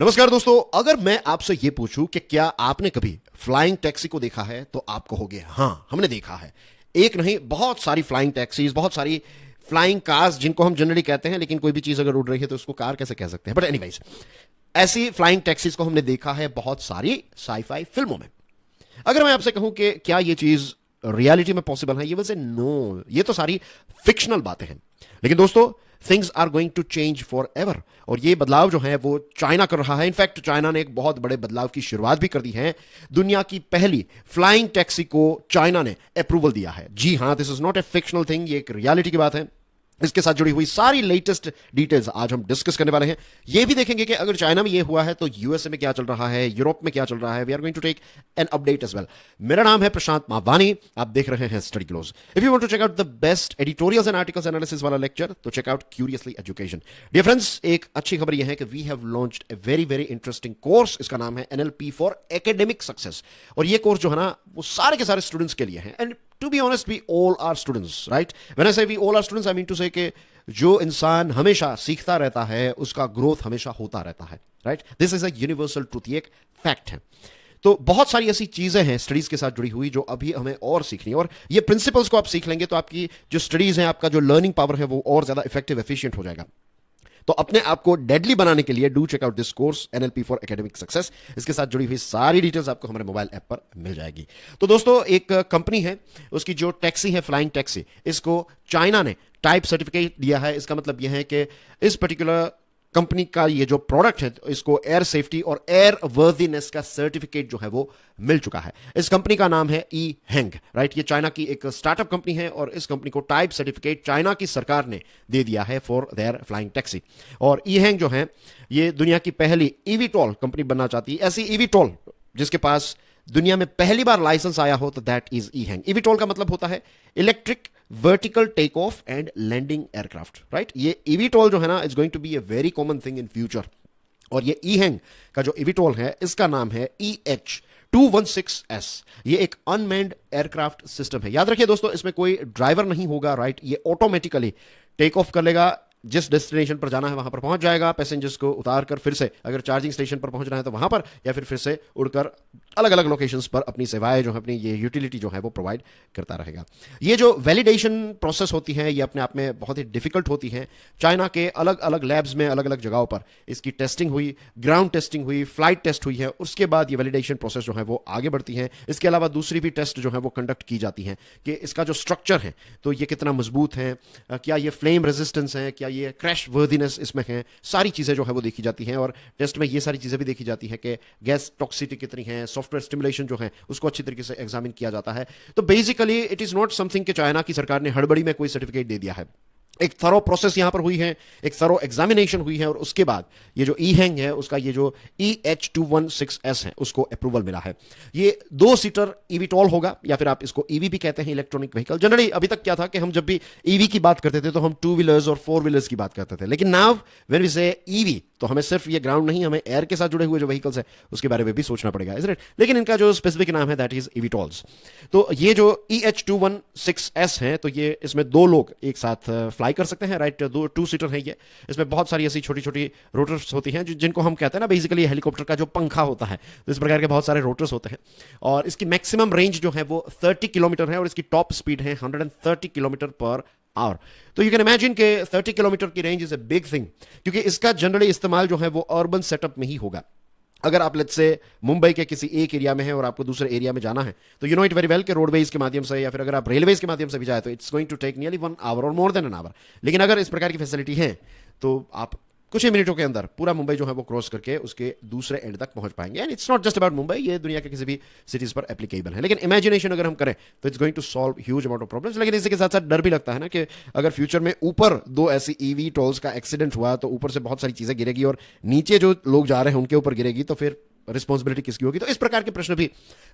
नमस्कार दोस्तों, अगर मैं आपसे यह पूछूं कि क्या आपने कभी फ्लाइंग टैक्सी को देखा है तो आप कहोगे हां, हमने देखा है। एक नहीं, बहुत सारी फ्लाइंग टैक्सीज, बहुत सारी फ्लाइंग कार्स जिनको हम जनरली कहते हैं, लेकिन कोई भी चीज अगर उड़ रही है तो उसको कार कैसे कह सकते हैं। बट एनीवेज, ऐसी फ्लाइंग टैक्सीज को हमने देखा है बहुत सारी साईफाई फिल्मों में। अगर मैं आपसे कहूं कि क्या यह चीज रियलिटी में पॉसिबल है, ये वजह नो, ये तो सारी फिक्शनल बातें हैं। लेकिन दोस्तों, things are going to change forever, और ये बदलाव जो है वो चाइना कर रहा है। इनफैक्ट चाइना ने एक बहुत बड़े बदलाव की शुरुआत भी कर दी है। दुनिया की पहली फ्लाइंग टैक्सी को चाइना ने अप्रूवल दिया है। जी हां, this is not a fictional thing, ये एक रियलिटी की बात है। इसके साथ जुड़ी हुई सारी लेटेस्ट डिटेल्स आज हम डिस्कस करने वाले हैं। यह भी देखेंगे कि अगर चाइना में यह हुआ है तो यूएसए में क्या चल रहा है, यूरोप में क्या चल रहा है। We are going to take an update as well. मेरा नाम है प्रशांत मावानी, आप देख रहे हैं study close. If you want to check out the best editorials and articles analysis वाला लेक्चर तो check out curiously education. Dear friends, एक अच्छी खबर यह है कि we have launched a very very interesting course. इसका नाम है एनएलपी फॉर एकेडमिक सक्सेस, और यह कोर्स जो है ना वो सारे के सारे स्टूडेंट्स के लिए है। And to be honest, we all are students, right? When I say we all are students, I mean to say कि जो इंसान हमेशा सीखता रहता है उसका ग्रोथ हमेशा होता रहता है, right? This is a universal truth, ये एक फैक्ट है। तो बहुत सारी ऐसी चीजें हैं स्टडीज के साथ जुड़ी हुई जो अभी हमें और सीखनी है, और ये प्रिंसिपल्स को आप सीख लेंगे तो आपकी जो स्टडीज है, आपका जो लर्निंग पावर है वो और ज्यादा इफेक्टिव एफिशिएंट हो जाएगा। तो अपने आप को डेडली बनाने के लिए do check out this course NLP for academic success. इसके साथ जुड़ी हुई सारी डिटेल्स आपको हमारे मोबाइल ऐप पर मिल जाएगी। तो दोस्तों, एक कंपनी है, उसकी जो टैक्सी है फ्लाइंग टैक्सी, इसको चाइना ने टाइप सर्टिफिकेट दिया है। इसका मतलब यह है कि इस पर्टिकुलर कंपनी का ये जो प्रोडक्ट है इसको एयर सेफ्टी और एयर वर्दीनेस का सर्टिफिकेट जो है वो मिल चुका है। इस कंपनी का नाम है ई हैंग, राइट? ये चाइना की एक स्टार्टअप कंपनी है, और इस कंपनी को टाइप सर्टिफिकेट चाइना की सरकार ने दे दिया है फॉर देयर फ्लाइंग टैक्सी। और ई हैंग जो है ये दुनिया की पहली ईवीटॉल कंपनी बनना चाहती है। ऐसी ईवीटॉल जिसके पास दुनिया में पहली बार लाइसेंस आया हो तो that is EHang. EVTOL का मतलब होता है electric vertical take off and landing aircraft, right? ये ईवीटॉल जो है ना is going to be a very common thing in future. और ये ई हैंग का जो ईवीटॉल है इसका नाम है EH216S। ये एक अनमैन्ड एयरक्राफ्ट सिस्टम है। याद रखिए दोस्तों, इसमें कोई ड्राइवर नहीं होगा, राइट? ये ऑटोमेटिकली टेक ऑफ कर लेगा, जिस डेस्टिनेशन पर जाना है वहां पर पहुंच जाएगा, पैसेंजर्स को उतार कर फिर से अगर चार्जिंग स्टेशन पर पहुंचना है तो वहां पर, या फिर से उड़कर अलग अलग लोकेशंस पर अपनी सेवाएं जो है, अपनी ये यूटिलिटी जो है वो प्रोवाइड करता रहेगा। ये जो वैलिडेशन प्रोसेस होती है ये अपने आप में बहुत ही डिफिकल्ट होती है। चाइना के अलग अलग लैब्स में अलग अलग जगहों पर इसकी टेस्टिंग हुई, ग्राउंड टेस्टिंग हुई, फ्लाइट टेस्ट हुई है, उसके बाद ये वैलिडेशन प्रोसेस जो है वो आगे बढ़ती है। इसके अलावा दूसरी भी टेस्ट जो है वो कंडक्ट की जाती है कि इसका जो स्ट्रक्चर है तो ये कितना मजबूत है, क्या ये फ्लेम रेजिस्टेंस है, क्या ये क्रैश वर्दीनेस इसमें है। सारी चीजें जो है वो देखी जाती हैं, और टेस्ट में ये सारी चीजें भी देखी जाती है कि गैस टॉक्सिसिटी कितनी है, सॉफ्टवेयर स्टिमुलेशन जो है उसको अच्छी तरीके से एग्जामिन किया जाता है। तो basically it is not something कि चाइना की सरकार ने हड़बड़ी में कोई सर्टिफिकेट दे दिया है। एक थरो प्रोसेस यहां पर हुई है, एक थरो एग्जामिनेशन हुई है, और उसके बाद ये जो ई हैंग है उसका ये जो EH216S है उसको अप्रूवल मिला है। ये 2 सीटर ईवीटॉल होगा, या फिर आप इसको ईवी भी कहते हैं, इलेक्ट्रॉनिक व्हीकल। जनरली अभी तक क्या था कि हम जब भी ईवी की बात करते थे तो हम 2 व्हीलर्स और 4 व्हीलर्स की बात करते थे, लेकिन नाउ व्हेन वी से ईवी तो हमें सिर्फ ये ग्राउंड नहीं, हमें एयर के साथ जुड़े हुए जो व्हीकल्स है उसके बारे में भी सोचना पड़ेगा, इज राइट? लेकिन इनका जो स्पेसिफिक नाम है दैट इज ईवीटॉल्स। तो ये जो EH216S है तो ये इसमें 2 लोग एक साथ फ्लाई कर सकते हैं, राइट? 2 सीटर है ये। इसमें बहुत सारी ऐसी छोटी छोटी रोटर्स होती हैं जिनको हम कहते हैं ना बेसिकली हेलीकॉप्टर का जो पंखा होता है, तो इस प्रकार के बहुत सारे रोटर्स होते हैं। और इसकी मैक्सिमम रेंज जो है वो 30 किलोमीटर है, और इसकी टॉप स्पीड है 130 किलोमीटर पर आवर। तो यू कैन इमेजिन के 30 किलोमीटर की range is a big thing, क्योंकि इसका जनरली इस्तेमाल जो है वो अर्बन सेटअप में ही होगा। अगर आप लेट्स से मुंबई के किसी एक एरिया में है और आपको दूसरे एरिया में जाना है तो you know it very well कि रोडवेज के माध्यम से, या फिर अगर आप रेलवेज के माध्यम से भी जाए तो it's going to take nearly 1 hour और मोर देन एन आवर। लेकिन अगर इस प्रकार की फैसिलिटी है तो आप कुछ ही मिनटों के अंदर पूरा मुंबई जो है वो क्रॉस करके उसके दूसरे एंड तक पहुंच पाएंगे। And it's not just about Mumbai, ये दुनिया के किसी भी सिटीज पर एप्लीकेबल है। लेकिन इमेजिनेशन अगर हम करें तो it's going to solve huge amount of problems. लेकिन इसी के साथ साथ डर भी लगता है ना कि अगर फ्यूचर में ऊपर 2 ऐसी ईवी टोल्स का एक्सीडेंट हुआ तो ऊपर से बहुत सारी चीजें गिरेगी, और नीचे जो लोग जा रहे हैं उनके ऊपर गिरेगी, तो फिर रिस्पॉन्सिबिलिटी किसकी होगी? तो इस प्रकार के प्रश्न भी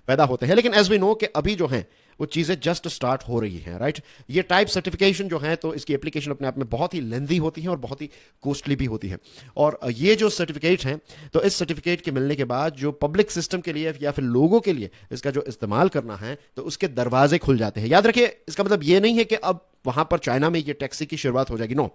पैदा होते हैं। लेकिन एज वी नो कि अभी जो है वो चीजें जस्ट स्टार्ट हो रही हैं, राइट? ये टाइप सर्टिफिकेशन जो है तो इसकी एप्लीकेशन अपने आप में बहुत ही लेंथी होती है और बहुत ही कॉस्टली भी होती है। और ये जो सर्टिफिकेट है तो इस सर्टिफिकेट के मिलने के बाद जो पब्लिक सिस्टम के लिए या फिर लोगों के लिए इसका जो इस्तेमाल करना है तो उसके दरवाजे खुल जाते हैं। याद रखिए, इसका मतलब ये नहीं है कि अब वहां पर चाइना में ये टैक्सी की शुरुआत हो जाएगी, नो।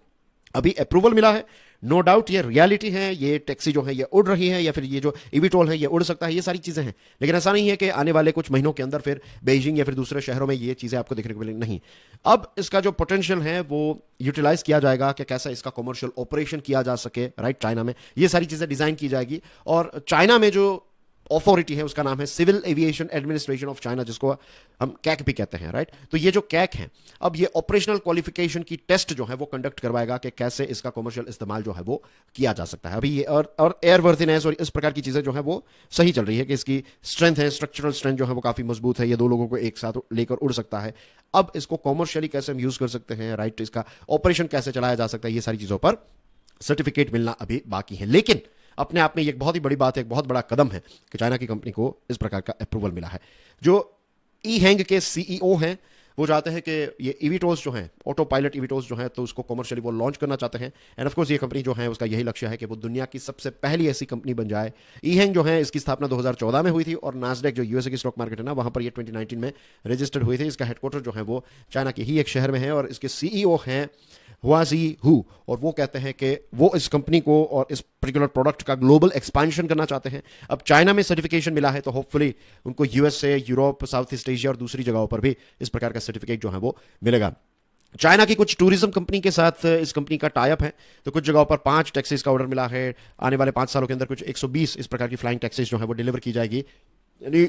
अभी अप्रूवल मिला है। नो डाउट ये रियलिटी है, ये टैक्सी जो है ये उड़ रही है, या फिर ये जो इविटोल है ये उड़ सकता है, ये सारी चीज़ें हैं। लेकिन ऐसा नहीं है कि आने वाले कुछ महीनों के अंदर फिर बीजिंग या फिर दूसरे शहरों में ये चीज़ें आपको देखने को मिलेंगी, नहीं। अब इसका जो पोटेंशियल है वो यूटिलाइज किया जाएगा कि कैसा इसका कमर्शियल ऑपरेशन किया जा सके, राइट। चाइना में ये सारी चीज़ें डिज़ाइन की जाएगी, और चाइना में जो अथॉरिटी है उसका नाम है civil aviation administration of China, जिसको हम कैक भी कहते हैं, राइट। तो ये जो कैक है, अब ये ऑपरेशनल क्वालिफिकेशन की टेस्ट जो है वो कंडक्ट करवाएगा कि कैसे इसका कमर्शियल इस्तेमाल जो है वो किया जा सकता है। अभी ये और एयरवर्थिनेस और इस प्रकार की चीजें जो है वो सही चल रही है कि इसकी स्ट्रेंथ है, स्ट्रक्चरल स्ट्रेंथ जो है वो काफी मजबूत है, ये दो लोगों को एक साथ लेकर उड़ सकता है। अब इसको कॉमर्शियली कैसे हम यूज कर सकते हैं, राइट, इसका ऑपरेशन कैसे चलाया जा सकता है, ये सारी चीजों पर सर्टिफिकेट मिलना अभी बाकी है। लेकिन अपने आप में ये एक बहुत ही बड़ी बात है, एक बहुत बड़ा कदम है कि चाइना की कंपनी को इस प्रकार का अप्रूवल मिला है। जो ई हैंग के सीईओ हैं वो चाहते हैं कि ये ईवीटोल्स जो हैं, ऑटो पायलट ईवीटोल्स जो हैं, तो उसको कमर्शियली वो लॉन्च करना चाहते हैं। एंड ऑफ कोर्स ये कंपनी जो है उसका यही लक्ष्य है कि वो दुनिया की सबसे पहली ऐसी कंपनी बन जाए। ई हैंग जो है इसकी स्थापना 2014 में हुई थी, और नास्डैक जो यूएसए की स्टॉक मार्केट है ना, वहां पर ये 2019 में रजिस्टर्ड हुई थी। इसका हेडक्वार्टर जो है वो चाइना के ही एक शहर में है, और इसके सीईओ हैं हुआजी हु, और वो कहते हैं कि वो इस कंपनी को और इस पर्टिकुलर प्रोडक्ट का ग्लोबल एक्सपेंशन करना चाहते हैं। अब चाइना में सर्टिफिकेशन मिला है तो होपफुली उनको USA, Europe, south east Asia और दूसरी जगहों पर भी इस प्रकार का सर्टिफिकेट जो है वो मिलेगा। चाइना की कुछ टूरिज्म कंपनी के साथ इस कंपनी का टाई अप है, तो कुछ जगहों पर 5 टैक्सीज का ऑर्डर मिला है। आने वाले 5 सालों के अंदर कुछ 120 इस प्रकार की फ्लाइंग टैक्सीज जो है वो डिलीवर की जाएगी।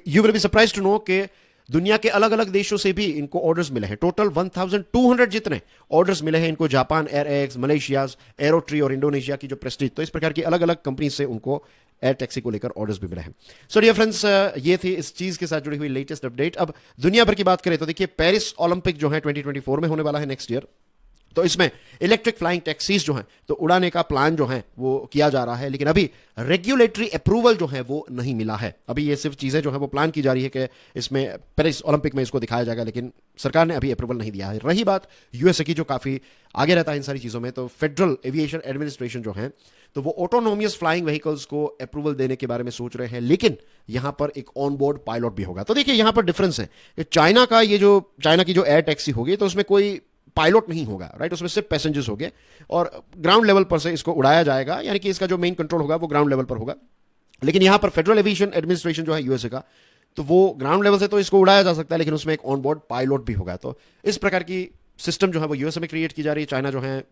You will be surprised to know कि दुनिया के अलग अलग देशों से भी इनको ऑर्डर्स मिले हैं। टोटल 1200 जितने ऑर्डर्स मिले हैं इनको, जापान एयर एक्स, मलेशिया एरोट्री और इंडोनेशिया की जो प्रेस्टीज, तो इस प्रकार की अलग अलग कंपनी से उनको एयर टैक्सी को लेकर ऑर्डर्स भी मिले हैं। सो डियर फ्रेंड्स, ये थी इस चीज के साथ जुड़ी हुई लेटेस्ट अपडेट। अब दुनिया भर की बात करें तो देखिए, पेरिस ओलंपिक जो है 2024 में होने वाला है, नेक्स्ट ईयर। तो इसमें इलेक्ट्रिक फ्लाइंग टैक्सीज जो हैं तो उड़ाने का प्लान जो है वो किया जा रहा है, लेकिन अभी रेगुलेटरी अप्रूवल जो है वो नहीं मिला है। अभी ये सिर्फ चीजें जो है वो प्लान की जा रही है कि इसमें पेरिस ओलंपिक में इसको दिखाया जाएगा, लेकिन सरकार ने अभी अप्रूवल नहीं दिया है। रही बात यूएसए की, जो काफी आगे रहता है इन सारी चीजों में, तो फेडरल एविएशन एडमिनिस्ट्रेशन जो है तो वो ऑटोनोमियस फ्लाइंग व्हीकल्स को अप्रूवल देने के बारे में सोच रहे हैं, लेकिन यहां पर एक ऑन बोर्ड पायलट भी होगा। तो देखिए यहां पर डिफरेंस है कि चाइना की जो एयर टैक्सी होगी तो उसमें कोई पायलट नहीं होगा, राइट, उसमें सिर्फ पैसेंजर्स होंगे, और ग्राउंड लेवल पर से इसको उड़ाया जाएगा, यानी कि इसका जो मेन कंट्रोल होगा वो ग्राउंड लेवल पर होगा। लेकिन यहां पर फेडरल एविएशन एडमिनिस्ट्रेशन जो है यूएसए का, तो वो ग्राउंड लेवल से तो इसको उड़ाया जा सकता है, लेकिन उसमें एक ऑन बोर्ड पायलट भी होगा। तो इस प्रकार की सिस्टम जो है वो यूएसए में क्रिएट की जा रही है।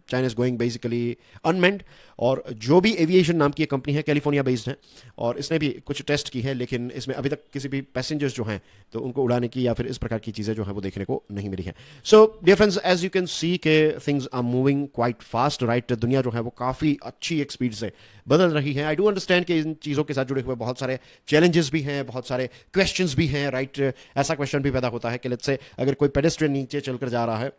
China is going basically unmanned, और जो भी एविएशन नाम की एक कंपनी है, कैलिफोर्निया बेस्ड है, और इसने भी कुछ टेस्ट की है, लेकिन इसमें अभी तक किसी भी पैसेंजर्स जो हैं तो उनको उड़ाने की या फिर इस प्रकार की चीज़ें जो है वो देखने को नहीं मिली है। So dear friends, as you can see के things are moving quite fast, right. दुनिया जो है वो काफ़ी अच्छी एक स्पीड से बदल रही है। आई डू अंडरस्टैंड कि इन चीज़ों के साथ जुड़े हुए बहुत सारे चैलेंजेस भी हैं, बहुत सारे क्वेश्चंस भी हैं, राइट। ऐसा क्वेश्चन भी पैदा होता है कि लेट्स से अगर कोई पेडेस्ट्रियन नीचे चलकर जा रहा है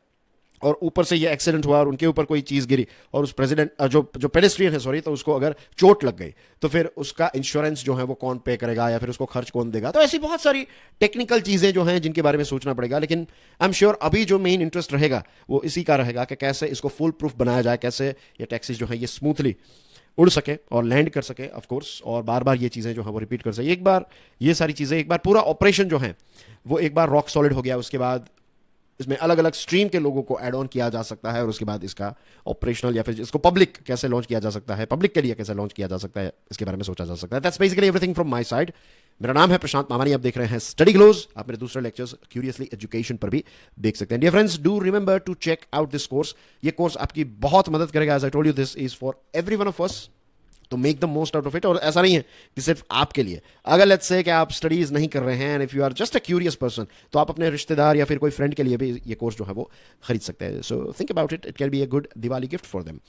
और ऊपर से ये एक्सीडेंट हुआ और उनके ऊपर कोई चीज़ गिरी, और उस जो पेडेस्ट्रियन है सॉरी, तो उसको अगर चोट लग गई तो फिर उसका इंश्योरेंस जो है वो कौन पे करेगा, या फिर उसको खर्च कौन देगा। तो ऐसी बहुत सारी टेक्निकल चीज़ें जो हैं जिनके बारे में सोचना पड़ेगा। लेकिन आई एम श्योर अभी जो मेन इंटरेस्ट रहेगा वो इसी का रहेगा कि कैसे इसको फुल प्रूफ बनाया जाए, कैसे ये टैक्सी जो है ये स्मूथली उड़ सके और लैंड कर सके, ऑफ कोर्स, और बार बार ये चीज़ें जो है वो रिपीट कर सके। एक बार ये सारी चीज़ें, एक बार पूरा ऑपरेशन जो है वो एक बार रॉक सॉलिड हो गया, उसके बाद इसमें अलग अलग स्ट्रीम के लोगों को ऐड ऑन किया जा सकता है, और उसके बाद इसका ऑपरेशनल या फिर इसको पब्लिक कैसे लॉन्च किया जा सकता है, पब्लिक के लिए कैसे लॉन्च किया जा सकता है, इसके बारे में सोचा जा सकता है। That's basically everything from my side. मेरा नाम है प्रशांत मामानी, आप देख रहे हैं स्टडी ग्लोज। आप मेरे दूसरे लेक्चर्स क्यूरियसली एजुकेशन पर भी देख सकते हैं। Dear friends, do remember to check out this course. ये कोर्स आपकी बहुत मदद करेगा। As I told you, this is for everyone of us, तो make the most out of it. और ऐसा नहीं है कि सिर्फ आपके लिए, अगर लेट्स से कि आप स्टडीज नहीं कर रहे हैं and if you are just a curious person, तो आप अपने रिश्तेदार या फिर कोई फ्रेंड के लिए भी ये कोर्स जो है वो खरीद सकते हैं। So think about it, it can be a good Diwali gift for them.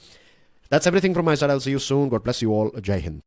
That's everything from my side. I will see you soon. God bless you all. जय हिंद।